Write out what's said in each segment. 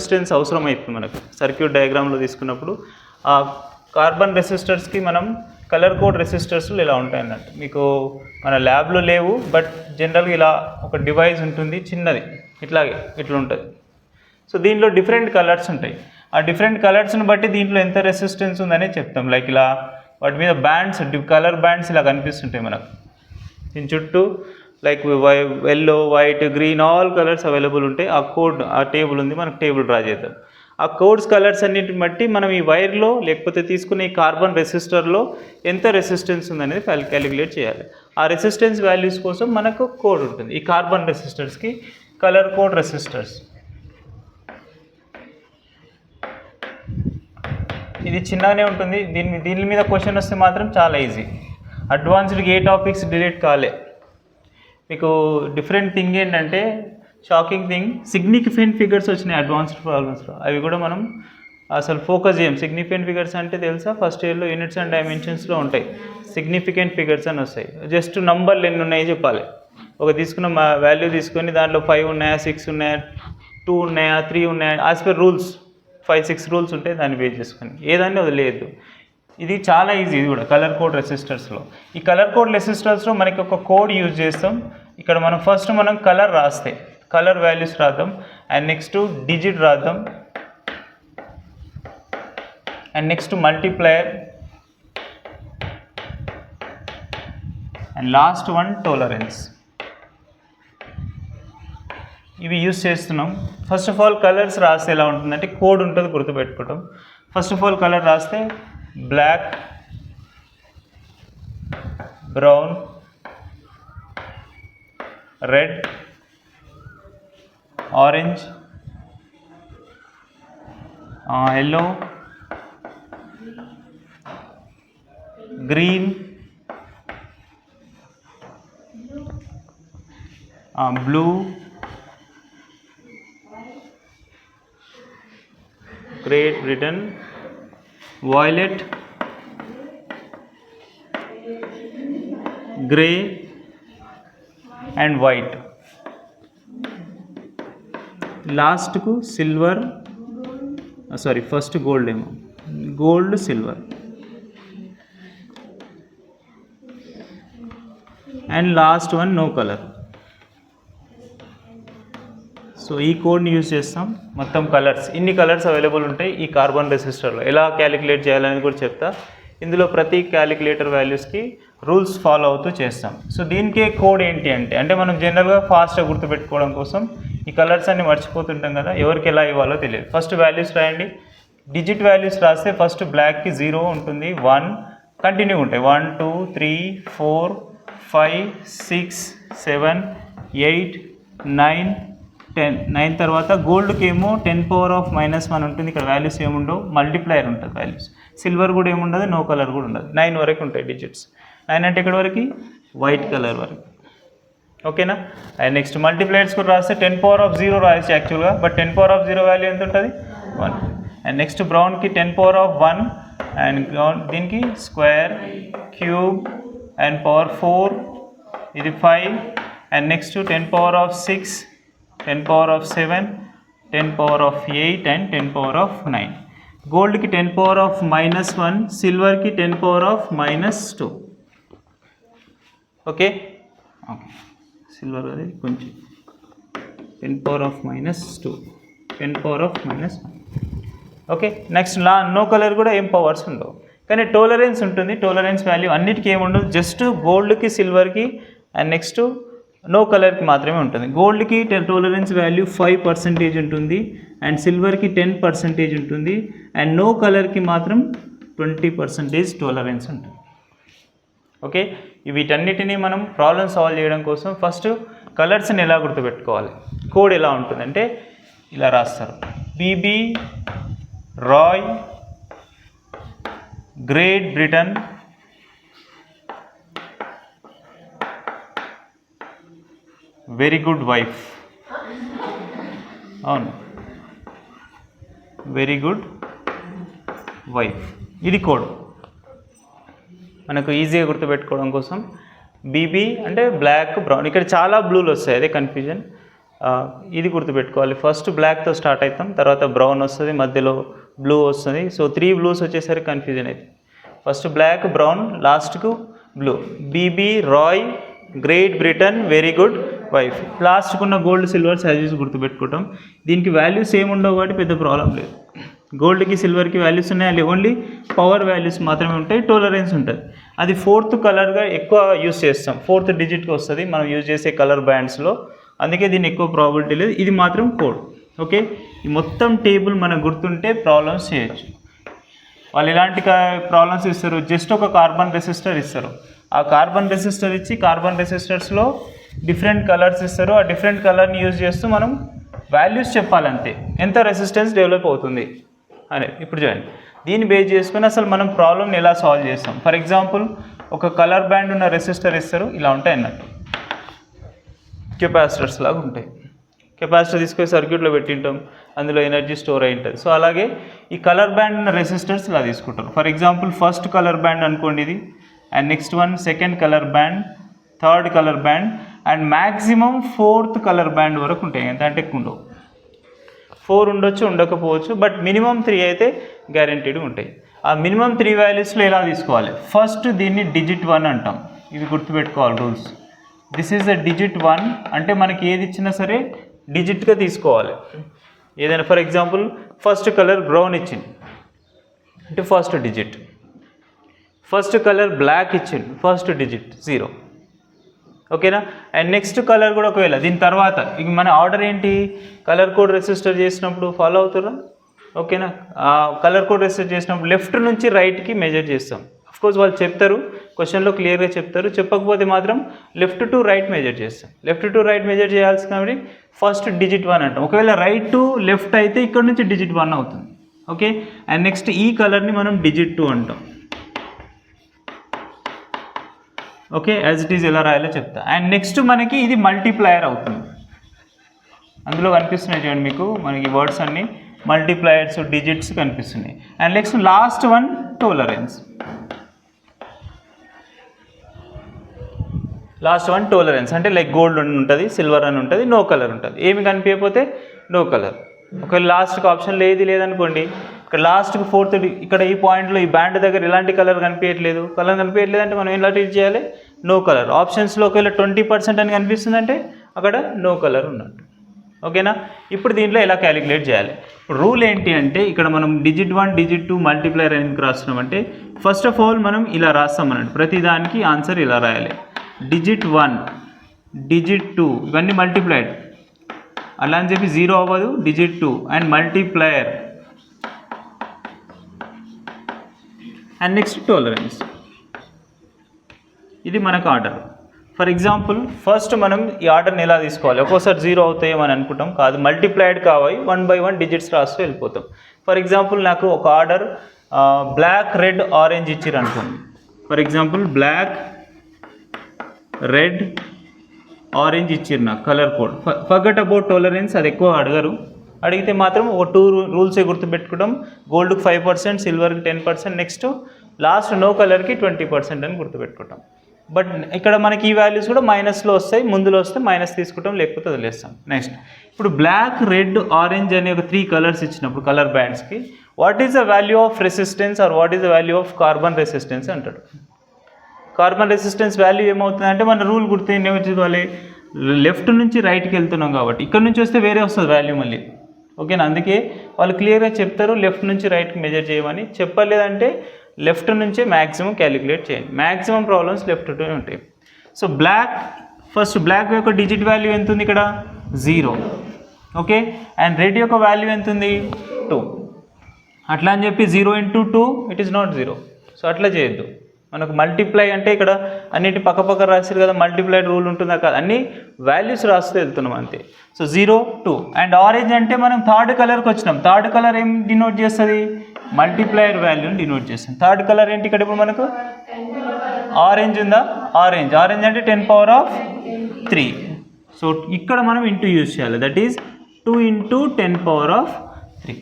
Resistance అవసరం అవుతుంది మనకు సర్క్యూట్ డయాగ్రామ్లో తీసుకున్నప్పుడు. ఆ కార్బన్ రెసిస్టర్స్కి మనం కలర్ కోడ్ రెసిస్టర్స్లు ఇలా ఉంటాయన్నట్టు. మీకు మన ల్యాబ్లో లేవు, బట్ జనరల్గా ఇలా ఒక డివైస్ ఉంటుంది చిన్నది, ఇట్లా ఉంటుంది. సో దీంట్లో డిఫరెంట్ కలర్స్ ఉంటాయి. ఆ డిఫరెంట్ కలర్స్ని బట్టి దీంట్లో ఎంత రెసిస్టెన్స్ ఉందనే చెప్తాం. లైక్ ఇలా వాటి మీద బ్యాండ్స్, కలర్ బ్యాండ్స్ ఇలా కనిపిస్తుంటాయి మనకు. దీని చుట్టూ like yellow, white, green all colours available ఉంటాయి. ఆ కోడ్, ఆ టేబుల్ ఉంది, మనకు టేబుల్ డ్రా చేద్దాం. ఆ కోడ్స్ కలర్స్ అన్నిటిని బట్టి మనం ఈ వైర్లో లేకపోతే తీసుకునే ఈ కార్బన్ రెసిస్టర్లో ఎంత రెసిస్టెన్స్ ఉందనేది క్యాలిక్యులేట్ చేయాలి. ఆ రెసిస్టెన్స్ వాల్యూస్ కోసం మనకు కోడ్ ఉంటుంది. ఈ కార్బన్ రెసిస్టర్స్కి కలర్ కోడ్ రెసిస్టర్స్. ఇది చిన్నగానే ఉంటుంది. దీని మీద క్వశ్చన్ వస్తే మాత్రం చాలా ఈజీ. అడ్వాన్స్డ్కి ఏ టాపిక్స్ డిలీట్ కాలే. మీకు డిఫరెంట్ థింగ్ ఏంటంటే, షాకింగ్ థింగ్, సిగ్నిఫికెంట్ ఫిగర్స్ వచ్చినాయి అడ్వాన్స్డ్ ప్రాబ్లమ్స్లో. అవి కూడా మనం అసలు ఫోకస్ చేయం. సిగ్నిఫికెంట్ ఫిగర్స్ అంటే తెలుసా? ఫస్ట్ ఇయర్లో యూనిట్స్ అండ్ డైమెన్షన్స్లో ఉంటాయి. సిగ్నిఫికెంట్ ఫిగర్స్ అని వస్తాయి. జస్ట్ నంబర్లు ఎన్ని ఉన్నాయో చెప్పాలి. ఒక తీసుకున్న వాల్యూ తీసుకొని దాంట్లో 5 ఉన్నాయా, 6 ఉన్నాయా, 2 ఉన్నాయా, 3 ఉన్నాయా, యాజ్ పర్ రూల్స్ 5-6 రూల్స్ ఉంటాయి, దాన్ని బేస్ చేసుకొని ఏదాన్ని వదిలేదు. ఇది చాలా ఈజీ. ఇది కూడా కలర్ కోడ్ రెసిస్టర్స్లో. ఈ కలర్ కోడ్ రెసిస్టర్స్లో మనకి ఒక కోడ్ యూజ్ చేస్తాం. ఇక్కడ మనం ఫస్ట్ కలర్ రాస్తే కలర్ వాల్యూస్ రాద్దాం, అండ్ నెక్స్ట్ డిజిట్ రాద్దాం, and next multiplier, and last one tolerance. ఇవి యూజ్ చేస్తున్నాం. ఫస్ట్ ఆఫ్ ఆల్ కలర్స్ రాస్తే ఎలా ఉంటుందంటే, కోడ్ ఉంటుంది, గుర్తుపెట్టుకోవడం. ఫస్ట్ ఆఫ్ ఆల్ కలర్ రాస్తే black, brown, red, orange, yellow, green, blue, Great Britain, violet, grey and white. Last కు silver, sorry first gold ఏమో, gold, silver, and last one no colour. So ఈ కోడ్ని use చేస్తాం. మొత్తం colours, ఇన్ని colours available ఉంటాయి ఈ కార్బన్ రెసిస్టర్లో. ఎలా క్యాలిక్యులేట్ చేయాలనేది కూడా చెప్తా. ఇందులో ప్రతి క్యాలిక్యులేటర్ వాల్యూస్కి రూల్స్ ఫాలో అవుతూ చేస్తాం. సో దీనికే కోడ్ ఏంటి అంటే మనం జనరల్గా ఫాస్ట్గా గుర్తుపెట్టుకోవడం కోసం ఈ కలర్స్ అన్ని మర్చిపోతుంటాం కదా, ఎవరికి ఎలా ఇవ్వాలో తెలియదు. ఫస్ట్ వాల్యూస్ రాయండి. డిజిట్ వాల్యూస్ రాస్తే ఫస్ట్ బ్లాక్కి 0 ఉంటుంది, 1 కంటిన్యూ ఉంటాయి, 1 2 3 4 5 6 7 8 9 10. 9 తర్వాత గోల్డ్కి ఏమో 10⁻⁻1 ఉంటుంది. ఇక్కడ వాల్యూస్ ఏముండవు, మల్టిప్లయర్ ఉంటుంది వాల్యూస్. సిల్వర్ కూడా ఏముండదు, నో కలర్ కూడా ఉండదు. 9 వరకు ఉంటాయి డిజిట్స్. 9 అంటే ఇక్కడ వరకు వైట్ కలర్ వరకు. ఓకేనా? అండ్ నెక్స్ట్ మల్టిప్లైర్స్ కూడా రాస్తే 10⁻0 రాయొచ్చు యాక్చువల్గా, బట్ 10⁻0 వాల్యూ ఎంత ఉంటుంది, 1. అండ్ నెక్స్ట్ బ్రౌన్కి 10⁻1, అండ్ దీనికి స్క్వేర్, క్యూబ్, అండ్ పవర్ 4, ఇది 5. And next 10⁻6, 10⁻7, 10⁻8 and 10⁻9. గోల్డ్కి 10⁻−1, సిల్వర్కి 10⁻−2. Okay, silver అది కొంచెం 10⁻−2, 10⁻−1. ఓకే, నెక్స్ట్ నో కలర్ కూడా ఏం పవర్స్ ఉండవు, కానీ టాలరెన్స్ ఉంటుంది. టాలరెన్స్ వాల్యూ అన్నిటికీ ఏముండదు, జస్ట్ గోల్డ్కి, సిల్వర్కి అండ్ నెక్స్ట్ నో కలర్కి మాత్రమే ఉంటుంది. గోల్డ్కి టాలరెన్స్ వాల్యూ 5% ఉంటుంది, అండ్ సిల్వర్కి 10% ఉంటుంది, అండ్ నో కలర్కి మాత్రం 20% టాలరెన్స్ ఉంటుంది. ఓకే, వీటన్నిటినీ మనం ప్రాబ్లమ్ సాల్వ్ చేయడం కోసం ఫస్ట్ కలర్స్ని ఎలా గుర్తుపెట్టుకోవాలి, కోడ్ ఎలా ఉంటుందంటే ఇలా రాస్తారు. B B Roy, great Britain, very good wife. అవును, వెరీ గుడ్ వైఫ్. ఇది కోడ్ మనకు ఈజీగా గుర్తుపెట్టుకోవడం కోసం. బీబీ అంటే బ్లాక్, బ్రౌన్. ఇక్కడ చాలా బ్లూలు వస్తాయి, అదే కన్ఫ్యూజన్. ఇది గుర్తుపెట్టుకోవాలి. ఫస్ట్ బ్లాక్తో స్టార్ట్ అవుతాం, తర్వాత బ్రౌన్ వస్తుంది, మధ్యలో బ్లూ వస్తుంది. సో 3 బ్లూస్ వచ్చేసరికి కన్ఫ్యూజన్ అవుతుంది. ఫస్ట్ బ్లాక్, బ్రౌన్, లాస్ట్కు blue. BB, Roy, great Britain, very good, wife. లాస్ట్కున్న గోల్డ్, సిల్వర్ సైజెస్ గుర్తుపెట్టుకుంటాం. దీనికి వాల్యూస్ ఏమి ఉండవు కాబట్టి పెద్ద ప్రాబ్లం లేదు. గోల్డ్కి సిల్వర్కి వాల్యూస్ ఉన్నాయి, ఓన్లీ పవర్ వాల్యూస్ మాత్రమే ఉంటాయి, టోలరెన్స్ ఉంటుంది. అది 4th కలర్గా ఎక్కువ యూజ్ చేస్తాం, 4th డిజిట్కి వస్తుంది మనం యూజ్ చేసే కలర్ బ్యాండ్స్లో. అందుకే దీన్ని ఎక్కువ ప్రాబిలిటీ లేదు. ఇది మాత్రం కోడ్. ఓకే, ఈ మొత్తం టేబుల్ మనకు గుర్తుంటే ప్రాబ్లమ్స్ చేయొచ్చు. వాళ్ళు ఎలాంటి ప్రాబ్లమ్స్ ఇస్తారు, జస్ట్ ఒక కార్బన్ రెసిస్టర్ ఇస్తారు. ఆ కార్బన్ రెసిస్టర్ ఇచ్చి కార్బన్ రెసిస్టర్స్లో డిఫరెంట్ కలర్స్ ఇస్తారు. ఆ డిఫరెంట్ కలర్ని యూజ్ చేస్తూ మనం వాల్యూస్ చెప్పాలంతే, ఎంత రెసిస్టెన్స్ డెవలప్ అవుతుంది అనేది. ఇప్పుడు చూడండి, దీన్ని బేస్ చేసుకుని అసలు మనం ప్రాబ్లమ్ని ఎలా సాల్వ్ చేస్తాం. ఫర్ ఎగ్జాంపుల్, ఒక కలర్ బ్యాండ్ ఉన్న రెసిస్టర్ ఇస్తారు, ఇలా ఉంటాయి అన్నట్టు, కెపాసిటర్స్ లాగా ఉంటాయి. కెపాసిటర్ తీసుకొని సర్క్యూట్లో పెట్టింటాం, అందులో ఎనర్జీ స్టోర్ అయి ఉంటుంది. సో అలాగే ఈ కలర్ బ్యాండ్ ఉన్న రెసిస్టర్స్ ఇలా తీసుకుంటారు. For example, first colour band అనుకోండి ఇది, and next one second colour band, third colour band, and maximum 4th colour band వరకు ఉంటాయి. ఎంత అంటే ఎక్కువ ఉండవు, 4 ఉండొచ్చు, ఉండకపోవచ్చు, బట్ మినిమం 3 అయితే గ్యారెంటీడ్గా ఉంటాయి. ఆ మినిమం 3 వాల్యూస్లో ఎలా తీసుకోవాలి, ఫస్ట్ దీన్ని డిజిట్ 1 అంటాం. ఇది గుర్తుపెట్టుకోవాలి rules. This is the digit 1 అంటే మనకి ఏది ఇచ్చినా సరే డిజిట్గా తీసుకోవాలి. ఏదైనా for example first colour brown ఇచ్చింది అంటే first digit, first colour black ఇచ్చింది ఫస్ట్ డిజిట్ 0. ఓకేనా. అండ్ నెక్స్ట్ కలర్ కూడా ఒకవేళ దీని తర్వాత ఇక మన ఆర్డర్ ఏంటి, కలర్ కోడ్ రెసిస్టర్ చేసినప్పుడు ఫాలో అవుతారా. ఓకేనా, కలర్ కోడ్ రెసిస్టర్ చేసినప్పుడు లెఫ్ట్ నుంచి రైట్కి మెజర్ చేస్తాం. అఫ్కోర్స్ వాళ్ళు చెప్తారు, క్వశ్చన్లో క్లియర్గా చెప్తారు, చెప్పకపోతే మాత్రం లెఫ్ట్ టు రైట్ మెజర్ చేస్తాం. లెఫ్ట్ టు రైట్ మెజర్ చేయాల్సి కాబట్టి ఫస్ట్ డిజిట్ 1 అంటాం. ఒకవేళ రైట్ టు లెఫ్ట్ అయితే ఇక్కడ నుంచి డిజిట్ 1 అవుతుంది. ఓకే, అండ్ నెక్స్ట్ ఈ కలర్ని మనం డిజిట్ 2 అంటాం. ఓకే, యాజ్ ఇట్ ఈజ్ ఎలా రాయాలో చెప్తా. అండ్ నెక్స్ట్ మనకి ఇది మల్టీప్లయర్ అవుతుంది. అందులో కనిపిస్తున్నాయి చూడండి మీకు, మనకి వర్డ్స్ అన్నీ మల్టీప్లయర్స్, డిజిట్స్ కనిపిస్తున్నాయి. And next last one tolerance. Last one tolerance అంటే లైక్ గోల్డ్ అని ఉంటుంది, సిల్వర్ అని ఉంటుంది, నో కలర్ ఉంటుంది. ఏమి కనిపించకపోతే నో కలర్. ఒకవేళ లాస్ట్కి ఆప్షన్లో ఏది లేదనుకోండి, ఇక్కడ లాస్ట్కి 4th ఇక్కడ ఈ పాయింట్లో ఈ బ్యాండ్ దగ్గర ఎలాంటి కలర్ కనిపించట్లేదు, కలర్ కనిపించట్లేదు అంటే మనం ఎలా ట్రీట్ చేయాలి, నో కలర్. ఆప్షన్స్లో ఒకవేళ 20% అని కనిపిస్తుందంటే అక్కడ నో కలర్ ఉన్నట్టు. ఓకేనా. ఇప్పుడు దీంట్లో ఎలా క్యాలిక్యులేట్ చేయాలి, రూల్ ఏంటి అంటే ఇక్కడ మనం డిజిట్ 1 డిజిట్ 2 మల్టీప్లైర్ ఎందుకు రాస్తున్నామంటే ఫస్ట్ ఆఫ్ ఆల్ మనం ఇలా రాస్తాం అన్నట్టు, ప్రతి దానికి ఆన్సర్ ఇలా రాయాలి. డిజిట్ 1 డిజిట్ 2 ఇవన్నీ మల్టీప్లైడ్, అలా అని చెప్పి 0 అవ్వదు. Digit 2 and multiplier and next tolerance. ఇది మనకు ఆర్డర్. ఫర్ ఎగ్జాంపుల్ ఫస్ట్ మనం ఈ ఆర్డర్ని ఎలా తీసుకోవాలి, ఒక్కోసారి 0 అవుతాయేమో అని అనుకుంటాం, కాదు మల్టీప్లైడ్ కావాలి, 1 by 1 డిజిట్స్ రాస్తూ వెళ్ళిపోతాం. ఫర్ ఎగ్జాంపుల్ నాకు ఒక ఆర్డర్ బ్లాక్, రెడ్, ఆరెంజ్ ఇచ్చిర్రు అనుకోండి. For example black, red, orange ఇచ్చిర్రు నాకు colour code. Forget about tolerance, అది ఎక్కువ అడగరు. అడిగితే మాత్రం ఒక 2 రూల్సే గుర్తుపెట్టుకుంటాం. గోల్డ్కి 5%, సిల్వర్కి 10%, నెక్స్ట్ లాస్ట్ నో కలర్కి 20% అని గుర్తుపెట్టుకుంటాం. బట్ ఇక్కడ మనకి ఈ వాల్యూస్ కూడా మైనస్లో వస్తాయి, ముందులో వస్తే మైనస్ తీసుకుంటాం, లేకపోతే వదిలేస్తాం. నెక్స్ట్ ఇప్పుడు బ్లాక్, రెడ్, ఆరెంజ్ అనే ఒక 3 కలర్స్ ఇచ్చినప్పుడు కలర్ బ్యాండ్స్కి what is the value of resistance or what is the value of carbon resistance అంటాడు. కార్బన్ రెసిస్టెన్స్ వాల్యూ ఏమవుతుందంటే మన రూల్ గుర్తు ఏమవుతుంది, లెఫ్ట్ నుంచి రైట్కి వెళ్తున్నాం కాబట్టి ఇక్కడ నుంచి వస్తే వేరే వస్తుంది వాల్యూ మళ్ళీ. ఓకేనా, అందుకే వాళ్ళు క్లియర్గా చెప్తారు లెఫ్ట్ నుంచి రైట్కి మెజర్ చేయమని. చెప్పలేదంటే లెఫ్ట్ నుంచే మ్యాక్సిమం క్యాలిక్యులేట్ చేయండి. మ్యాక్సిమం ప్రాబ్లమ్స్ లెఫ్ట్ టు ఉంటాయి. సో బ్లాక్, ఫస్ట్ బ్లాక్ యొక్క డిజిట్ వాల్యూ ఎంత ఉంది ఇక్కడ 0. ఓకే, అండ్ రెడ్ యొక్క వాల్యూ ఎంత ఉంది 2. అట్లా అని చెప్పి 0 into 2 it is not 0. So అట్లా చేయొద్దు. మనకు మల్టిప్లై అంటే ఇక్కడ అన్నిటి పక్క రాశారు కదా, మల్టిప్లైడ్ రూల్ ఉంటుందా కాదు, అన్ని వాల్యూస్ రాస్తూ వెళ్తున్నాం అంతే. సో 0, 2 అండ్ ఆరెంజ్ అంటే మనం థర్డ్ కలర్కి వచ్చినాం. థర్డ్ కలర్ ఏం డినోట్ చేస్తుంది, మల్టిప్లైర్ వాల్యూని డినోట్ చేస్తుంది. థర్డ్ కలర్ ఏంటి ఇక్కడ ఇప్పుడు మనకు ఆరెంజ్ ఉందా, ఆరెంజ్ అంటే 10 power of 3. సో ఇక్కడ మనం ఇంటూ యూజ్ చేయాలి, that is 2 into 10 power of 3.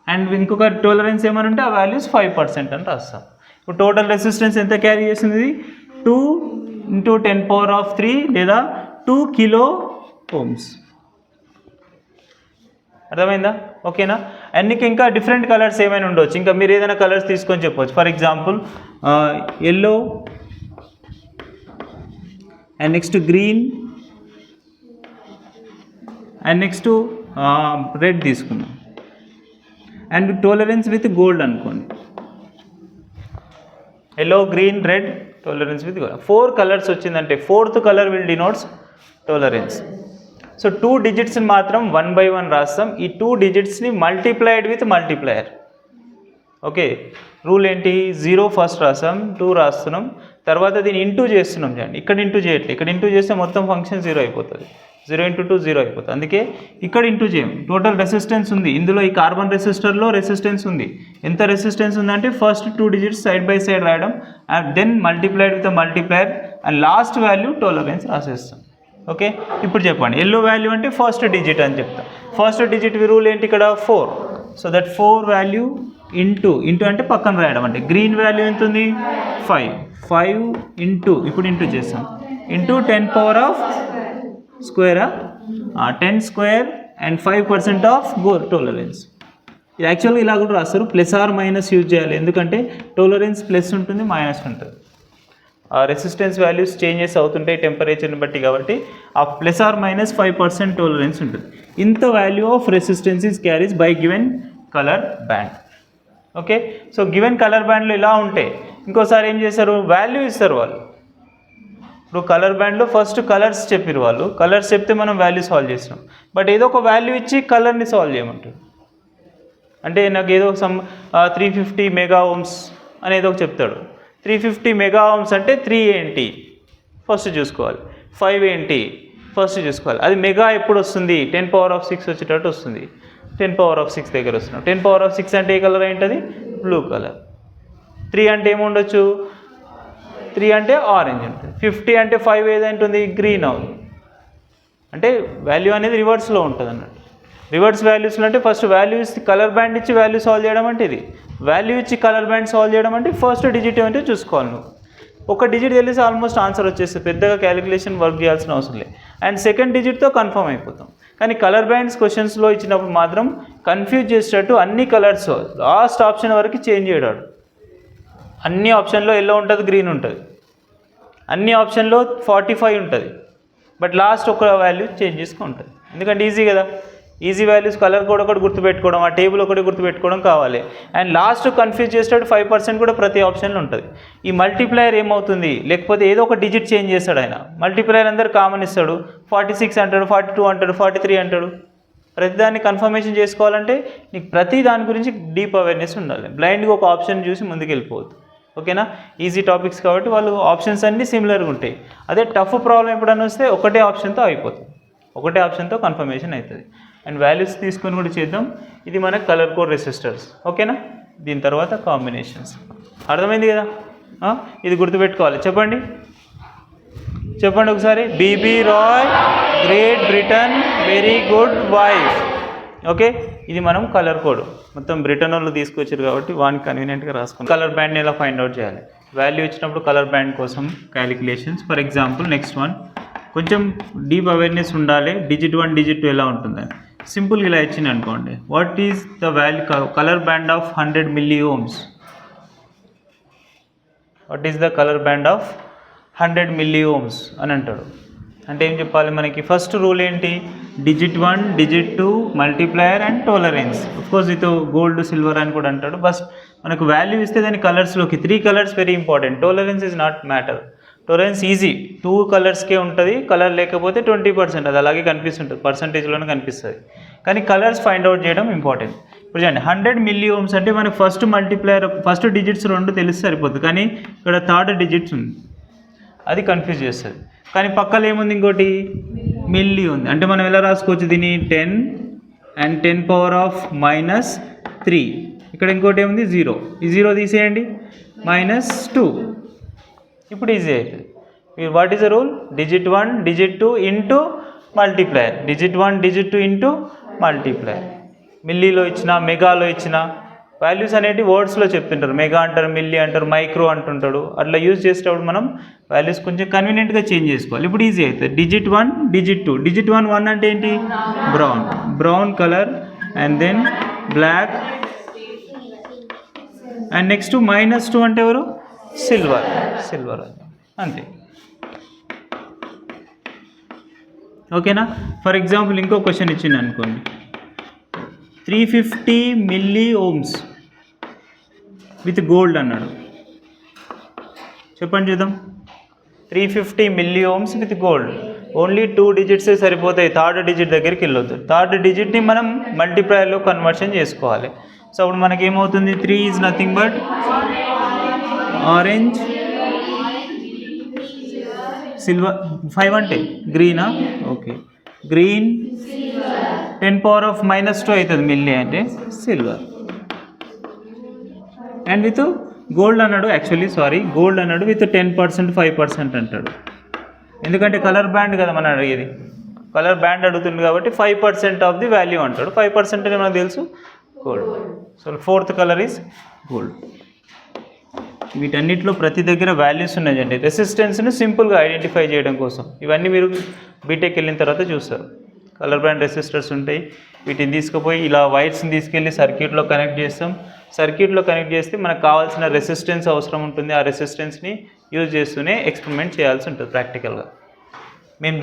And ఇంకొక టోలరెన్స్ ఏమని ఉంటే ఆ వాల్యూస్ 5% అని రాస్తాం. ఇప్పుడు టోటల్ రెసిస్టెన్స్ ఎంత క్యారీ చేస్తుంది, 2 into 10 power of 3 లేదా 2 kilo ohms. అర్థమైందా? ఓకేనా? అండ్ నీకు ఇంకా డిఫరెంట్ కలర్స్ ఏమైనా ఉండవచ్చు, ఇంకా మీరు ఏదైనా కలర్స్ తీసుకొని చెప్పవచ్చు. For example yellow and next green and next red తీసుకున్నాం అండ్ టోలరెన్స్ విత్ గోల్డ్ అనుకోండి. Yellow, green, red, tolerance with gold. 4 colours వచ్చిందంటే 4th colour will denotes tolerance. So 2 డిజిట్స్ని మాత్రం 1 by 1 రాస్తాం. ఈ 2 డిజిట్స్ని multiplied with multiplier. Okay, rule ఏంటి? 0 first రాస్తాం, 2 రాస్తున్నాం, తర్వాత దీన్ని ఇంటూ చేస్తున్నాం. చూడండి, ఇక్కడ ఇంటూ చేయట్లేదు, ఇక్కడ ఇంటూ చేస్తే మొత్తం ఫంక్షన్ 0 అయిపోతుంది. 0 × 2 0 అయిపోతుంది. అందుకే ఇక్కడ ఇంటూ చేయం. టోటల్ రెసిస్టెన్స్ ఉంది ఇందులో, ఈ కార్బన్ రెసిస్టర్లో రెసిస్టెన్స్ ఉంది. ఎంత రెసిస్టెన్స్ ఉందంటే first 2 digits side by side రాయడం and then multiplied with multiplier and last value tolerance రాసేస్తాం. ఓకే, ఇప్పుడు చెప్పండి ఎల్లో వాల్యూ అంటే ఫస్ట్ డిజిట్ అని చెప్తాం. ఫస్ట్ డిజిట్ రూల్ ఏంటి ఇక్కడ? 4. సో దట్ 4 వాల్యూ ఇంటూ అంటే పక్కన రాయడం. అంటే గ్రీన్ వాల్యూ ఎంత ఉంది? 5 ఇంటూ, ఇప్పుడు ఇంటూ చేస్తాం, into 10 power of స్క్వేరా, 10 square and 5% of tolerance. ఇది యాక్చువల్గా ఇలా కూడా రాస్తారు, ప్లస్ ఆర్ మైనస్ యూజ్ చేయాలి. ఎందుకంటే టోలరెన్స్ ప్లస్ ఉంటుంది, మైనస్ ఉంటుంది. ఆ రెసిస్టెన్స్ వాల్యూస్ చేంజెస్ అవుతుంటాయి టెంపరేచర్ని బట్టి, కాబట్టి ఆ ప్లస్ ఆర్ మైనస్ 5% టోలరెన్స్ ఉంటుంది. ఇంత value of resistance is carries by given colour band. Okay, so given colour బ్యాండ్లో ఇలా ఉంటే ఇంకోసారి ఏం చేస్తారు? వాల్యూ ఇస్తారు వాళ్ళు. ఇప్పుడు కలర్ బ్యాండ్లో ఫస్ట్ కలర్స్ చెప్పారు వాళ్ళు, కలర్స్ చెప్తే మనం వాల్యూ సాల్వ్ చేస్తున్నాం. బట్ ఏదో ఒక వాల్యూ ఇచ్చి కలర్ని సాల్వ్ చేయమంటారు. అంటే నాకు ఏదో 350 మెగా ఓమ్స్ అనేది ఒక చెప్తాడు. 350 మెగా ఓమ్స్ అంటే 3 ఏంటి ఫస్ట్ చూసుకోవాలి, 5 ఏంటి ఫస్ట్ చూసుకోవాలి. అది మెగా ఎప్పుడు వస్తుంది? 10 power of 6 వచ్చేటట్టు వస్తుంది. 10 power of 6 దగ్గర వస్తున్నాం. 10 power of 6 అంటే ఏ కలర్ ఏంటది? Blue colour. 3 అంటే ఏముండొచ్చు? 3 అంటే ఆరెంజ్ ఉంటుంది. 50 అంటే 5 ఏదంటుంది? గ్రీన్ అవుతుంది. అంటే వాల్యూ అనేది రివర్స్లో ఉంటుంది అన్నట్టు. రివర్స్ వాల్యూస్లో అంటే ఫస్ట్ వాల్యూ ఇచ్చి కలర్ బ్యాండ్ ఇచ్చి వాల్యూ సాల్వ్ చేయడం అంటే ఇది. వాల్యూ ఇచ్చి కలర్ బ్యాండ్ సాల్వ్ చేయడం అంటే ఫస్ట్ డిజిట్ ఏమంటే చూసుకోవాలి నువ్వు. ఒక డిజిట్ తెలిసి ఆల్మోస్ట్ ఆన్సర్ వచ్చేస్తుంది, పెద్దగా క్యాలిక్యులేషన్ వర్క్ చేయాల్సిన అవసరం లేదు. అండ్ సెకండ్ డిజిట్తో కన్ఫర్మ్ అయిపోతాం. కానీ కలర్ బ్యాండ్స్ క్వశ్చన్స్లో ఇచ్చినప్పుడు మాత్రం కన్ఫ్యూజ్ చేసేటట్టు అన్ని కలర్స్ లాస్ట్ ఆప్షన్ వరకు చేంజ్ చేయడాడు. అన్ని ఆప్షన్లో ఎల్లో ఉంటుంది, గ్రీన్ ఉంటుంది, అన్ని ఆప్షన్లో 45 ఉంటుంది, బట్ లాస్ట్ ఒక వాల్యూ చేంజ్ చేసుకుంటుంది. ఎందుకంటే ఈజీ కదా, ఈజీ వాల్యూస్ కలర్ కోడ్ ఒకటి గుర్తుపెట్టుకోవడం, ఆ టేబుల్ ఒకటి గుర్తుపెట్టుకోవడం కావాలి. అండ్ లాస్ట్ కన్ఫ్యూజ్ చేసేటట్టు 5% కూడా ప్రతి ఆప్షన్లో ఉంటుంది. ఈ మల్టిప్లయర్ ఏమవుతుంది? లేకపోతే ఏదో ఒక డిజిట్ చేంజ్ చేస్తాడు ఆయన. మల్టిప్లయర్ అందరు కామన్ ఇస్తాడు, 46 అంటాడు, 42 అంటాడు, 43 అంటాడు. ప్రతిదాన్ని కన్ఫర్మేషన్ చేసుకోవాలంటే నీకు ప్రతి దాని గురించి డీప్ అవేర్నెస్ ఉండాలి. బ్లైండ్గా ఒక ఆప్షన్ చూసి ముందుకు వెళ్ళిపోవద్దు. ఓకేనా? ఈజీ టాపిక్స్ కాబట్టి వాళ్ళు ఆప్షన్స్ అన్నీ సిమిలర్గా ఉంటాయి. అదే టఫ్ ప్రాబ్లం ఎప్పుడన్నా వస్తే ఒకటే ఆప్షన్తో అయిపోతుంది, ఒకటే ఆప్షన్తో కన్ఫర్మేషన్ అవుతుంది. అండ్ వాల్యూస్ తీసుకొని కూడా చేద్దాం. ఇది మన కలర్ కోడ్ రెసిస్టర్స్. ఓకేనా? దీని తర్వాత కాంబినేషన్స్. అర్థమైంది కదా? ఇది గుర్తుపెట్టుకోవాలి. చెప్పండి ఒకసారి. B B Roy, great Britain, very good wife. Okay, ఇది మనం కలర్ కోడ్ మొత్తం బ్రిటన్ వాళ్ళు తీసుకొచ్చారు కాబట్టి వానికి కన్వీనియంట్గా రాసుకుంటాం. కలర్ బ్యాండ్ని ఎలా ఫైండ్ అవుట్ చేయాలి? వాల్యూ ఇచ్చినప్పుడు కలర్ బ్యాండ్ కోసం calculations. For example next one, కొంచెం డీప్ అవేర్నెస్ ఉండాలి. డిజిట్ 1 డిజిట్ 2 ఎలా ఉంటుందని సింపుల్గా ఇలా ఇచ్చింది అనుకోండి. What is the value colour band of 100 milliohms? What is the colour band of 100 milliohms అని అంటాడు. అంటే ఏం చెప్పాలి మనకి? ఫస్ట్ రూల్ ఏంటి? Digit 1 digit 2 multiplier and tolerance. Of course ఇది గోల్డ్ సిల్వర్ అని కూడా అంటాడు. బస్ మనకు వాల్యూ ఇస్తే దాని కలర్స్లోకి 3 colours very important. Tolerance is not matter. Tolerance easy, 2 కలర్స్కే ఉంటుంది. కలర్ లేకపోతే 20%, అది అలాగే కనిపిస్తుంటుంది, పర్సంటేజ్లోనే కనిపిస్తుంది. కానీ కలర్స్ ఫైండ్ అవుట్ చేయడం ఇంపార్టెంట్. ఇప్పుడు చూడండి 100 milliohms అంటే మనకు ఫస్ట్ మల్టిప్లయర్, ఫస్ట్ డిజిట్స్ 2 తెలిస్తే సరిపోతుంది. కానీ ఇక్కడ థర్డ్ డిజిట్స్ ఉంది, అది కన్ఫ్యూజ్ చేస్తుంది. కానీ పక్కన ఏముంది? ఇంకోటి మిల్లీ ఉంది. అంటే మనం ఎలా రాసుకోవచ్చు దీన్ని? 10 అండ్ 10 power of -3. ఇక్కడ ఇంకోటి ఏముంది? 0. ఈ 0 తీసేయండి, -2. ఇప్పుడు ఈజీ అవుతుంది. What is the rule? Digit 1 digit 2 into multiplier, digit 1 digit 2 into multiplier. మిల్లీలో ఇచ్చిన, మెగాలో ఇచ్చిన వాల్యూస్ అనేవి వర్డ్స్లో చెప్తుంటారు. మెగా అంటారు, మిల్లీ అంటారు, మైక్రో అంటుంటాడు. అట్లా యూజ్ చేసేటప్పుడు మనం వాల్యూస్ కొంచెం కన్వీనియంట్గా చేంజ్ చేసుకోవాలి. ఇప్పుడు ఈజీ అవుతుంది. Digit 1 digit 2. డిజిట్ 1 అంటే ఏంటి? Brown colour. And then black and next -2 అంటే ఎవరు? సిల్వర్ అంతే. ఓకేనా? ఫర్ ఎగ్జాంపుల్ ఇంకో క్వశ్చన్ ఇచ్చింది అనుకోండి, 350 మిల్లీ ఓమ్స్ విత్ గోల్డ్ అన్నాడు. చెప్పండి చూద్దాం. 350 milli ohms with gold. Only 2 డిజిట్సే సరిపోతాయి, థర్డ్ డిజిట్ దగ్గరికి వెళ్ళొద్దు. థర్డ్ డిజిట్ని మనం మల్టిప్లైర్లో కన్వర్షన్ చేసుకోవాలి. సో అప్పుడు మనకి ఏమవుతుంది? 3 is nothing but orange, silver, 5 అంటే గ్రీనా? ఓకే, గ్రీన్, 10⁻⁻² అవుతుంది మిల్లీ అంటే సిల్వర్. అండ్ విత్ గోల్డ్ అన్నాడు, గోల్డ్ అన్నాడు విత్ 10%, 5% అంటాడు. ఎందుకంటే కలర్ బ్యాండ్ కదా మనం అడిగేది, కలర్ బ్యాండ్ అడుగుతుంది కాబట్టి 5% ఆఫ్ ది వాల్యూ అంటాడు. 5% అంటే మనకు తెలుసు gold. So 4th colour is gold. వీటన్నిటిలో ప్రతి దగ్గర వాల్యూస్ ఉన్నాయండి, రెసిస్టెన్స్ని సింపుల్గా ఐడెంటిఫై చేయడం కోసం. ఇవన్నీ మీరు బీటెక్ వెళ్ళిన తర్వాత చూస్తారు. కలర్ బ్యాండ్ రెసిస్టర్స్ ఉంటాయి, వీటిని తీసుకుపోయి ఇలా వైర్స్ని తీసుకెళ్ళి సర్క్యూట్లో కనెక్ట్ చేస్తాం. సర్క్యూట్లో కనెక్ట్ చేస్తే మనకు కావాల్సిన రెసిస్టెన్స్ అవసరం ఉంటుంది. ఆ రెసిస్టెన్స్ని యూజ్ చేస్తూనే ఎక్స్పెరిమెంట్ చేయాల్సి ఉంటుంది ప్రాక్టికల్గా. మేము